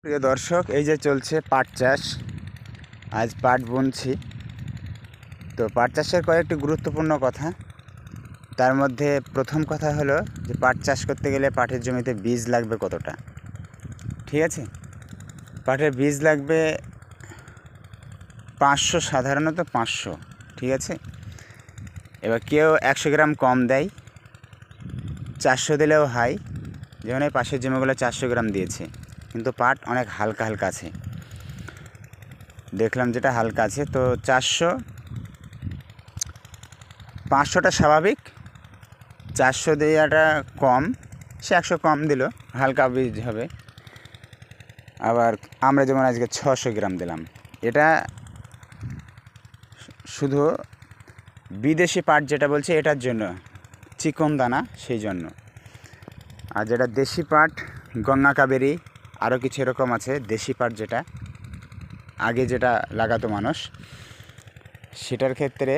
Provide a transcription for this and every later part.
প্রিয় দর্শক, এই যে চলছে পাট চাষ। আজ পাট বুনছি। তো পাট চাষের কয়েকটি গুরুত্বপূর্ণ কথা। তার মধ্যে প্রথম কথা হলো যে পাট চাষ করতে গেলে পাটের জমিতে বীজ লাগবে কতটা। ঠিক আছে, পাটের বীজ লাগবে 500, সাধারণত 500। ঠিক আছে, এবার কেউ 100 গ্রাম কম দেয়, 400 দিলেও হয়। যেমন এই পাশের জমিগুলো 400 গ্রাম দিয়েছে, কিন্তু পাট অনেক হালকা হালকা আছে। দেখলাম যেটা হালকা আছে। তো 400, 500টা স্বাভাবিক, 400 দেওয়াটা কম, সে 100 কম দিল, হালকা বীজ হবে। আবার আমরা যেমন আজকে 600 গ্রাম দিলাম। এটা শুধু বিদেশি পাট যেটা বলছে এটার জন্য, চিকন দানা, সেই জন্য। আর যেটা দেশি পাট, গঙ্গা কাবেরী, আরও কিছু এরকম আছে দেশি পাট, যেটা আগে যেটা লাগাতো মানুষ, সেটার ক্ষেত্রে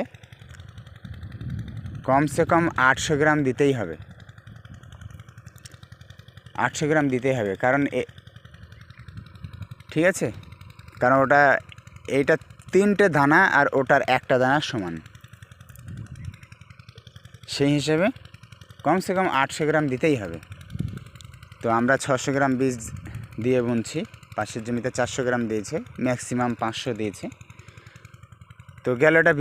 কমসে কম 800 গ্রাম দিতেই হবে। 800 গ্রাম দিতেই হবে, কারণ ঠিক আছে, কারণ এইটা 3টে দানা আর ওটার একটা দানা সমান। সেই হিসেবে কমসে কম 800 গ্রাম দিতেই হবে। তো আমরা 600 গ্রাম বীজ দিয়ে বুনছি। পাশের জমিতে 400 গ্রাম দিয়েছে, ম্যাক্সিমাম 500 দিয়েছে। তো গেল এটা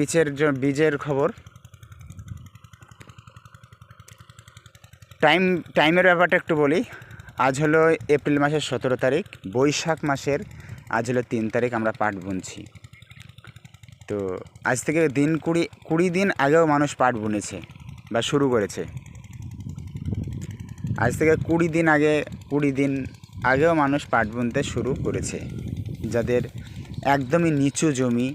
বীজের খবর। টাইমের ব্যাপারটা একটু বলি। আজ হলো এপ্রিল মাসের 17 তারিখ, বৈশাখ মাসের আজ হলো 3 তারিখ। আমরা পাট বুনছি। তো আজ থেকে 20 দিন আগেও মানুষ পাট বুনেছে বা শুরু করেছে। আজ থেকে 20 দিন আগেও মানুষ পাট বুনতে শুরু করেছে। যাদের একদমই নিচু জমি,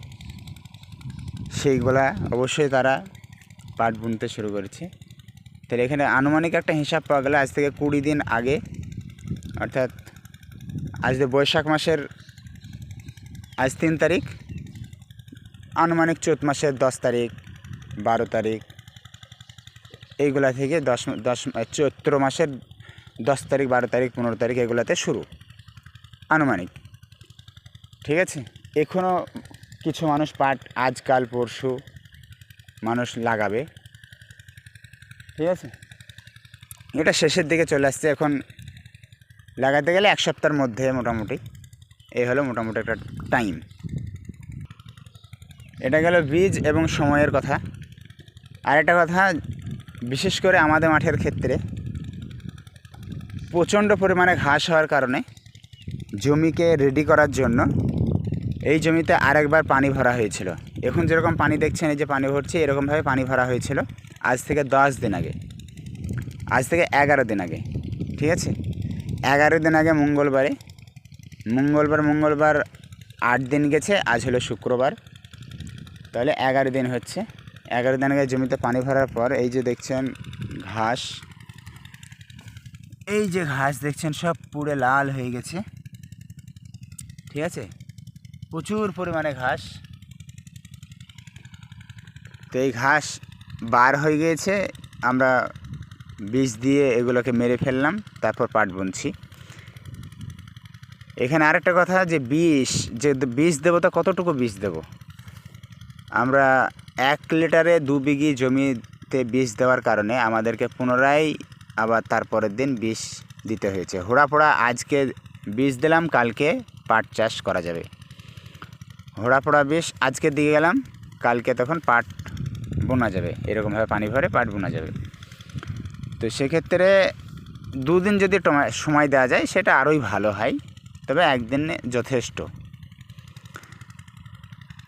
সেইগুলা অবশ্যই তারা পাট বুনতে শুরু করেছে। তাহলে এখানে আনুমানিক একটা হিসাব পাওয়া গেল, আজ থেকে 20 দিন আগে, অর্থাৎ আজ বৈশাখ মাসের আজ 3 তারিখ, আনুমানিক চৈত মাসের 10 তারিখ, 12 তারিখ, এইগুলা থেকে চৈত্র মাসের 10 তারিখ, 12 তারিখ, 15 তারিখ, এগুলাতে শুরু আনুমানিক। ঠিক আছে, এখনও কিছু মানুষ পাট আজকাল পরশু মানুষ লাগাবে। ঠিক আছে, এটা শেষের দিকে চলে আসছে। এখন লাগাতে গেলে 1 সপ্তাহের মধ্যে মোটামুটি, এই হলো মোটামুটি একটা টাইম। এটা গেল বীজ এবং সময়ের কথা। আর একটা কথা, বিশেষ করে আমাদের মাঠের ক্ষেত্রে প্রচণ্ড পরিমাণে ঘাস হওয়ার কারণে জমিকে রেডি করার জন্য এই জমিতে আরেকবার পানি ভরা হয়েছিল। এখন যেরকম পানি দেখছেন, এই যে পানি ভরছে, এরকমভাবে পানি ভরা হয়েছিল আজ থেকে 10 দিন আগে, আজ থেকে 11 দিন আগে। ঠিক আছে, 11 দিন আগে মঙ্গলবার 8 দিন গেছে, আজ হলো শুক্রবার, তাহলে 11 দিন হচ্ছে। 11 দিন আগে জমিতে পানি ভরার পর এই যে দেখছেন ঘাস, এই যে ঘাস দেখছেন সব পুড়ে লাল হয়ে গেছে। ঠিক আছে, প্রচুর পরিমাণে ঘাস। তো এই ঘাস বার হয়ে গিয়েছে, আমরা বীজ দিয়ে এগুলোকে মেরে ফেললাম, তারপর পাট বুনছি। এখানে আরেকটা কথা, যে বীজ দেবো, তা কতটুকু বীজ দেব? আমরা 1 লিটারে 2 বিঘি জমিতে বীজ দেওয়ার কারণে আমাদেরকে পুনরায় আবার তারপরের দিন বীজ দিতে হয়েছে। হোড়াপোড়া আজকে বীজ দিলাম, কালকে পাট চাষ করা যাবে। হোড়াপোড়া বীজ আজকে দিয়ে গেলাম, কালকে তখন পাট বোনা যাবে। এরকমভাবে পানি ভরে পাট বোনা যাবে। তো সেক্ষেত্রে 2 দিন যদি সময় দেওয়া যায় সেটা আরোই ভালো হয়, তবে 1 দিনে যথেষ্ট।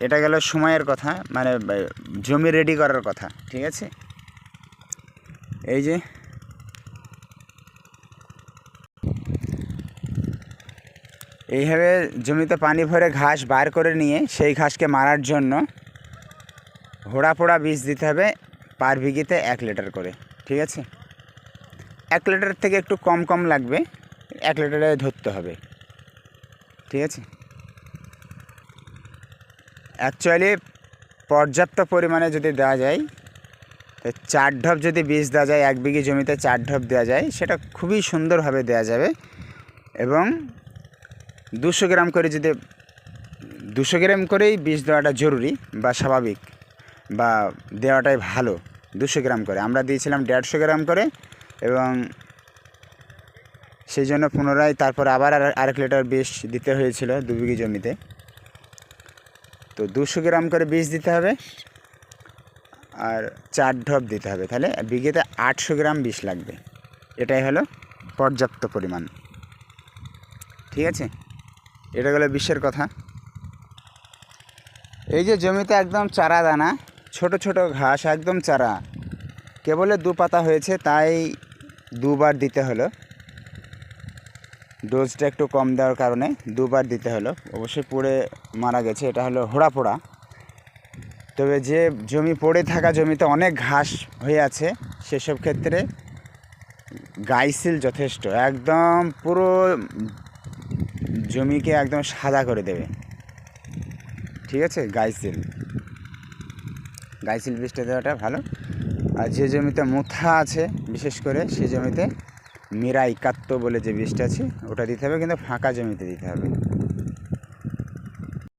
এটা গেল সময়ের কথা, মানে জমি রেডি করার কথা। ঠিক আছে, এই যে এইভাবে জমিতে পানি ভরে ঘাস বার করে নিয়ে সেই ঘাসকে মারার জন্য হোড়াপোড়া বীজ দিতে হবে পার বিঘিতে 1 লিটার করে। ঠিক আছে, 1 লিটার থেকে একটু কম লাগবে, 1 লিটারে ধরতে হবে। ঠিক আছে, অ্যাকচুয়ালি পর্যাপ্ত পরিমাণে যদি দেওয়া যায়, 4 ঢপ যদি বীজ দেওয়া যায়, 1 বিঘি জমিতে 4 ঢপ দেওয়া যায়, সেটা খুবই সুন্দরভাবে দেওয়া যাবে এবং 200 গ্রাম করে যদি 200 গ্রাম করেই বীজ দেওয়াটা জরুরি বা স্বাভাবিক বা দেওয়াটাই ভালো। 200 গ্রাম করে আমরা দিয়েছিলাম 150 গ্রাম করে, এবং সেই জন্য পুনরায় তারপর আবার আরেক লিটার বীজ দিতে হয়েছিল 2 বিঘি জমিতে। তো 200 গ্রাম করে বীজ দিতে হবে আর 4 ঢপ দিতে হবে, তাহলে বিঘেতে 800 গ্রাম বীজ লাগবে। এটাই হলো পর্যাপ্ত পরিমাণ। ঠিক আছে, এটা গেলো বিষের কথা। এই যে জমিতে একদম চারা দানা, ছোট ছোট ঘাস, একদম চারা, কেবল 2 পাতা হয়েছে, তাই 2 বার দিতে হলো। ডোজটা একটু কম দেওয়ার কারণে 2 বার দিতে হলো। অবশ্যই পড়ে মারা গেছে, এটা হলো হোড়া পোড়া। তবে যে জমি পড়ে থাকা জমিতে অনেক ঘাস হয়ে আছে, সেসব ক্ষেত্রে গাইসিল যথেষ্ট, একদম পুরো জমিকে একদম সাদা করে দেবে। ঠিক আছে, গাইসিল বীজটা দেওয়াটা ভালো। আর যে জমিতে মুথা আছে বিশেষ করে, সেই জমিতে মিরা 71 বলে যে বীজটা আছে ওটা দিতে হবে, কিন্তু ফাঁকা জমিতে দিতে হবে।